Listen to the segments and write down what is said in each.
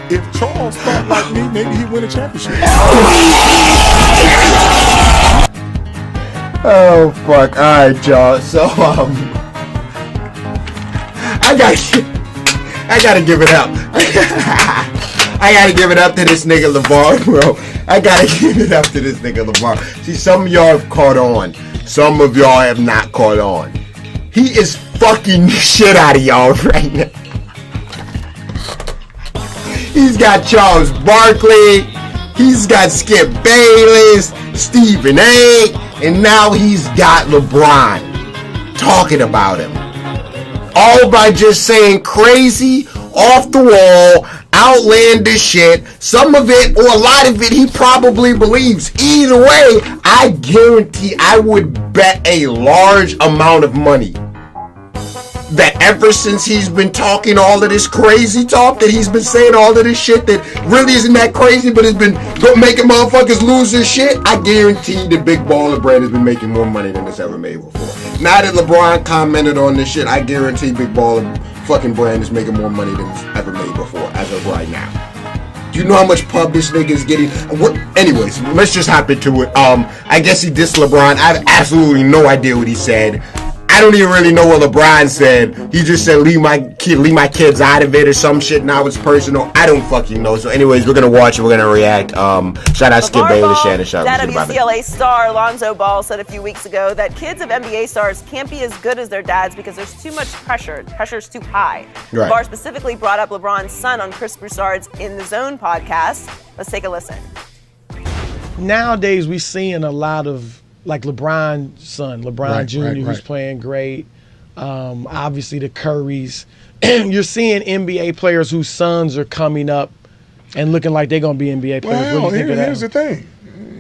If Charles thought like me, maybe he'd win a championship. Oh fuck! All right, y'all. So I gotta give it up. I gotta give it up to this nigga Lavar, bro. I gotta give it up to this nigga Lavar. See, some of y'all have caught on. Some of y'all have not caught on. He is fucking the shit out of y'all right now. He's got Charles Barkley. He's got Skip Bayless, Stephen A. And now he's got LeBron talking about him. All by just saying crazy, off the wall, outlandish shit. Some of it, or a lot of it, he probably believes. Either way, I guarantee, I would bet a large amount of money that ever since he's been talking all of this crazy talk, that he's been saying all of this shit that really isn't that crazy, but has been making motherfuckers lose their shit, I guarantee the big baller brand has been making more money than it's ever made before. Now that LeBron commented on this shit, I guarantee big baller fucking brand is making more money than it's ever made before, as of right now. Do you know how much pub this nigga is getting? Anyways, let's just hop into it. I guess he dissed LeBron. I have absolutely no idea what he said. I don't even really know what LeBron said. He just said, leave my kids out of it or some shit. Now it's personal. I don't fucking know. So anyways, we're going to watch it. We're going to react. Shout out Skip Bayless, Shannon Sharp. Dad of UCLA star Lonzo Ball said a few weeks ago that kids of NBA stars can't be as good as their dads because there's too much pressure. Pressure's too high. Right. Barr specifically brought up LeBron's son on Chris Broussard's In the Zone podcast. Let's take a listen. Nowadays, we're seeing a lot of like LeBron's son, LeBron Jr., who's playing great. Obviously, the Currys. You're seeing NBA players whose sons are coming up and looking like they're going to be NBA players. Well, what do you think of that? Here's the thing.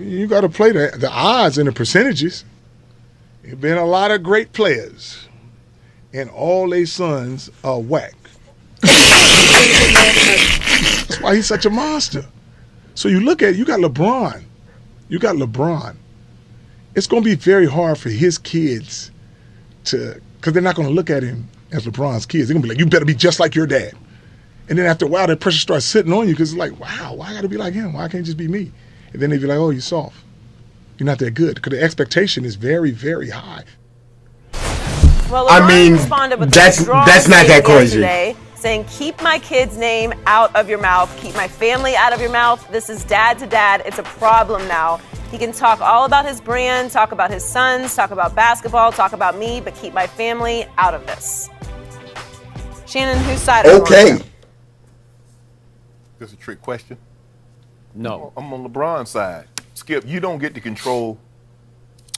You got to play the odds and the percentages. There have been a lot of great players, and all their sons are whack. That's why he's such a monster. So you look at it, you got LeBron. It's going to be very hard for his kids to, because they're not going to look at him as LeBron's kids. They're going to be like, you better be just like your dad. And then after a while, that pressure starts sitting on you because it's like, wow, why I got to be like him? Why can't it just be me? And then they be like, oh, you're soft. You're not that good. Because the expectation is very, very high. Well, LeBron responded with that's not that crazy. Today, saying, keep my kid's name out of your mouth. Keep my family out of your mouth. This is dad to dad. It's a problem now. He can talk all about his brand, talk about his sons, talk about basketball, talk about me, but keep my family out of this. Shannon, whose side are you on? Okay. This is a trick question. No. I'm on LeBron's side. Skip, you don't get to control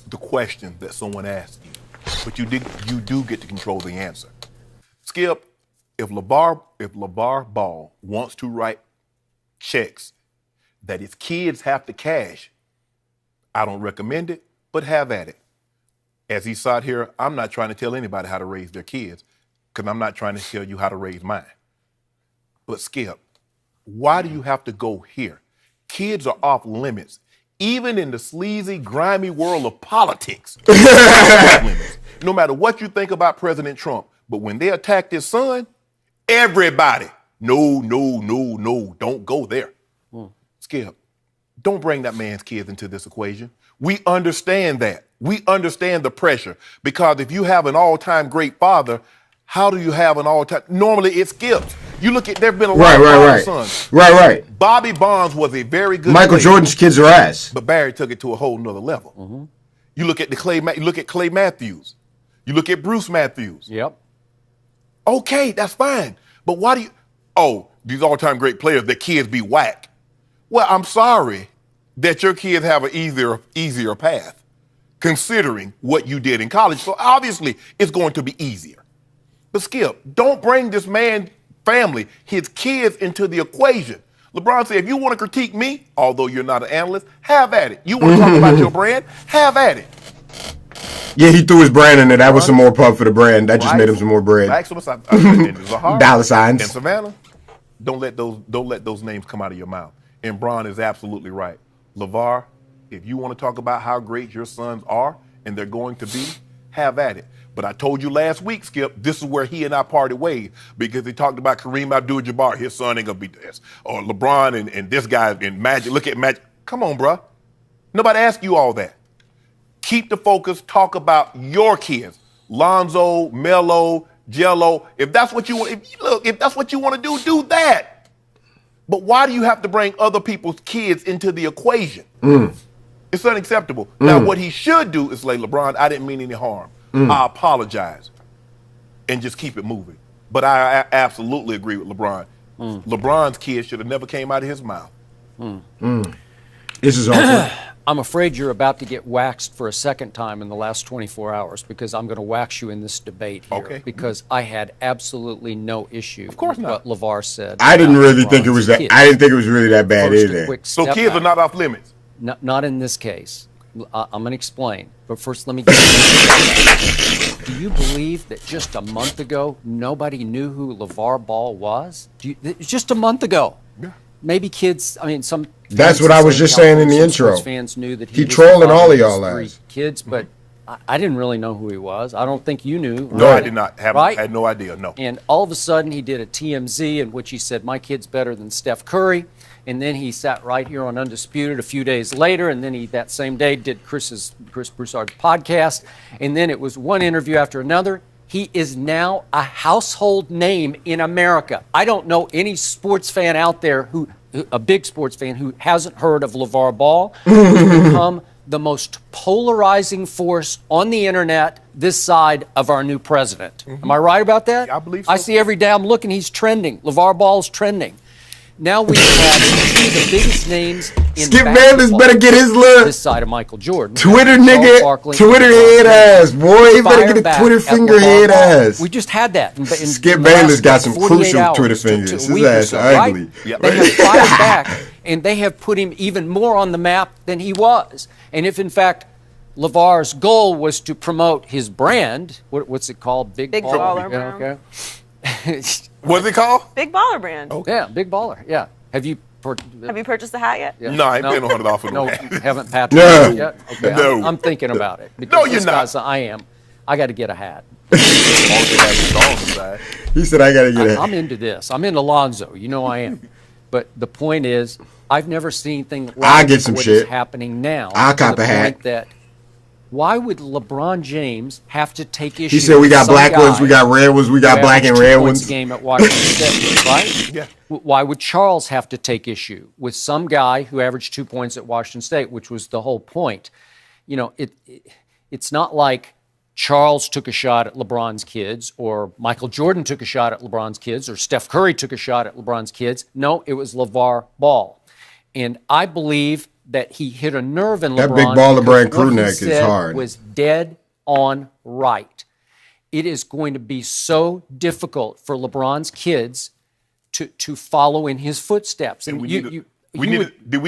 the question that someone asks you, but you do get to control the answer. Skip, if LeVar Ball wants to write checks that his kids have to cash, I don't recommend it, but have at it. As he sat here, I'm not trying to tell anybody how to raise their kids, because I'm not trying to tell you how to raise mine. But Skip, why do you have to go here? Kids are off limits, even in the sleazy, grimy world of politics. No matter what you think about President Trump, but when they attacked his son, everybody, no, don't go there. Skip, don't bring that man's kids into this equation. We understand that. We understand the pressure, because if you have an all-time great father, how do you have an all-time? Normally it skips. You look at, there've been a lot of sons. Right. Bobby Bonds was a very good Michael player, Jordan's kids are ass. but Barry took it to a whole nother level. Mm-hmm. You look at Clay Matthews. You look at Bruce Matthews. Yep. Okay, that's fine. But why do you, these all-time great players, their kids be whack. Well, I'm sorry that your kids have an easier path, considering what you did in college. So obviously, it's going to be easier. But Skip, don't bring this man's family, his kids, into the equation. LeBron said, if you want to critique me, although you're not an analyst, have at it. You want to talk about your brand, have at it. Yeah, he threw his brand in there. That was some more pub for the brand. That just made him some more bread. Dollar signs. And Savannah, don't let those names come out of your mouth. And Bron is absolutely right. LeVar, if you want to talk about how great your sons are and they're going to be, have at it. But I told you last week, Skip, this is where he and I parted ways because he talked about Kareem Abdul-Jabbar. His son ain't going to be this. Or LeBron and this guy and Magic. Look at Magic. Come on, bruh. Nobody asked you all that. Keep the focus. Talk about your kids. Lonzo, Melo, Jello. If that's what you want, if that's what you want to do that. But why do you have to bring other people's kids into the equation? It's unacceptable. Now, what he should do is say, LeBron, I didn't mean any harm. I apologize. And just keep it moving. But I absolutely agree with LeBron. LeBron's kids should have never came out of his mouth. This is awful. I'm afraid you're about to get waxed for a second time in the last 24 hours because I'm going to wax you in this debate here. Okay. Because I had absolutely no issue Of course with not. what LeVar said. I didn't about really think it LeBron's was that. kids. I didn't think it was really that bad First, a either. quick So step kids are back. not off limits. Not in this case. I'm going to explain. But first, let me get you. Do you believe that just a month ago, nobody knew who LeVar Ball was? Just a month ago. Yeah. Maybe kids, I mean, some. That's what I was just saying in the some sports intro. Fans knew that He was trolling the father all of his y'all three ass. kids, but I didn't really know who he was. I don't think you knew. No, right? I did not. Right? Had no idea. No. And all of a sudden, he did a TMZ in which he said, my kid's better than Steph Curry. And then he sat right here on Undisputed a few days later. And then he, that same day, did Chris Broussard's podcast. And then it was one interview after another. He is now a household name in America. I don't know any sports fan out there a big sports fan who hasn't heard of LeVar Ball, who's become the most polarizing force on the internet this side of our new president. Am I right about that? Yeah, I believe so. I see every day I'm looking, he's trending. LeVar Ball's trending. Now we have two of the biggest names in Skip Bayless basketball better get his little this side of Michael Jordan. Twitter Charles nigga, Barkley, Twitter LeBron head James. ass, boy. He better Fire get a back Twitter at finger LeVar head Ball. ass. We just had that. Skip the last Bayless got some 48 crucial hours Twitter to fingers. a His week or ass so, ugly. right? Yep. They have fired back, and they have put him even more on the map than he was. And if, in fact, LeVar's goal was to promote his brand, what's it called? Big Baller Yeah, Brand. okay. What's it called? Big baller brand. Yeah, Big Baller. Yeah. Have you purchased the hat yet? Yeah. No, I ain't paying $100 for No, no. haven't No. patronised yet? Okay, No. I'm thinking about it. Because No, you're this not. guy's- I am. I got to get a hat. He said, I gotta get it. I'm into this. I'm into Lonzo. You know I am. But the point is, I've never seen anything like I'll get some what shit. is happening now. I'll to cop the a hat. point that why would LeBron James have to take issue? He said, we with got some black ones, guy we got red ones, we got who black and averaged 2 red points ones. a game at Washington State, right? Yeah. Why would Charles have to take issue with some guy who averaged 2 points at Washington State, which was the whole point? You know, it's not like Charles took a shot at LeBron's kids, or Michael Jordan took a shot at LeBron's kids, or Steph Curry took a shot at LeBron's kids. No, it was LeVar Ball. And I believe that he hit a nerve in That LeBron. big baller brand because what crew he neck is said hard. was dead on right. It is going to be so difficult for LeBron's kids to follow in his footsteps. And Did we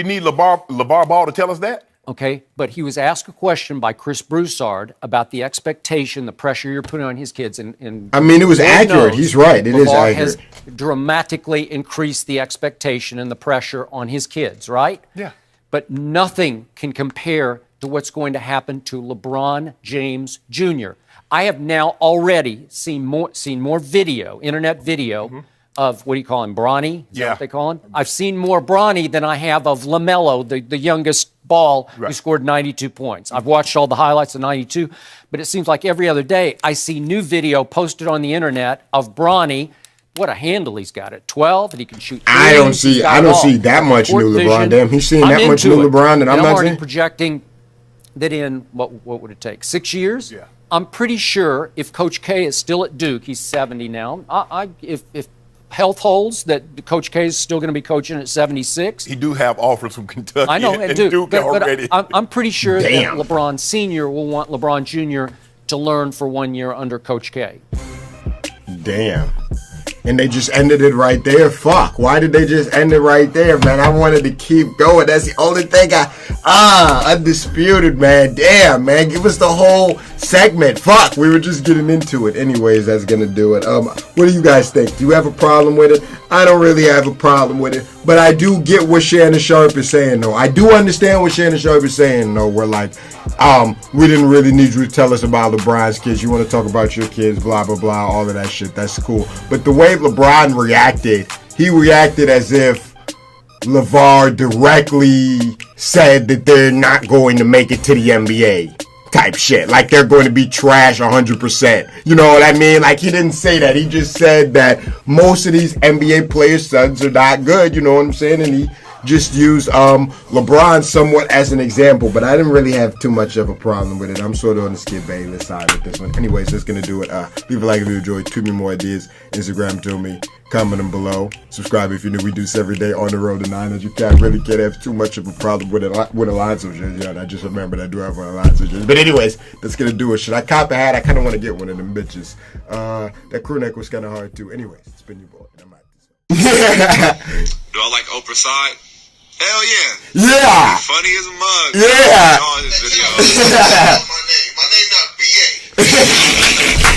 need LeVar Ball to tell us that? Okay, but he was asked a question by Chris Broussard about the expectation, the pressure you're putting on his kids. And I mean, it was Lord accurate. knows He's right. It is LeVar has accurate. dramatically increased the expectation and the pressure on his kids, right? Yeah. But nothing can compare to what's going to happen to LeBron James Jr. I have now already seen more video, internet video, of, what do you call him, Bronny? Is that Yeah. what they call him? I've seen more Bronny than I have of LaMelo, the youngest ball who Right. scored 92 points. I've watched all the highlights of 92, but it seems like every other day I see new video posted on the internet of Bronny. What a handle he's got at 12, and he can shoot. I don't threes. He's see- got I it don't all. see that much Court new LeBron. vision. Damn, he's seen I'm that much into new it. LeBron that I'm And not already seeing? projecting that in what would it take? 6 years? Yeah. I'm pretty sure if Coach K is still at Duke, he's 70 now. If health holds, that Coach K is still going to be coaching at 76. He do have offers from Kentucky. I know, and and Duke, Duke but already. I'm pretty sure Damn. that LeBron Sr. will want LeBron Jr. to learn for 1 year under Coach K. Damn. and they just ended it right there. Fuck. Why did they just end it right there, man? I wanted to keep going. That's the only thing Undisputed, man. Damn, man. Give us the whole segment. Fuck. We were just getting into it. Anyways, that's gonna do it. What do you guys think? Do you have a problem with it? I don't really have a problem with it. But I do get what Shannon Sharp is saying, though. I do understand what Shannon Sharp is saying, though. We're like, we didn't really need you to tell us about LeBron's kids. You want to talk about your kids, blah, blah, blah, all of that shit. That's cool. But the way LeBron reacted, he reacted as if Lavar directly said that they're not going to make it to the NBA type shit. Like they're going to be trash 100%. You know what I mean? Like he didn't say that. He just said that most of these NBA players' sons are not good. You know what I'm saying? And he just used LeBron somewhat as an example, but I didn't really have too much of a problem with it. I'm sort of on the Skip Bayless side with this one. Anyways, that's going to do it. Leave a like if you enjoyed. Tweet me more ideas. Instagram to me. Comment them below. Subscribe if you're new. We do this every day on the road to 900. You can't have too much of a problem with Alonzo jersey. I just remembered I do have an Alonzo jersey. But anyways, that's going to do it. Should I cop a hat? I kind of want to get one of them bitches. That crew neck was kind of hard too. Anyways, it's been your boy. I'm out. Do I like Oprah side? Hell yeah. Yeah. Funny as a mug. Yeah. All his videos.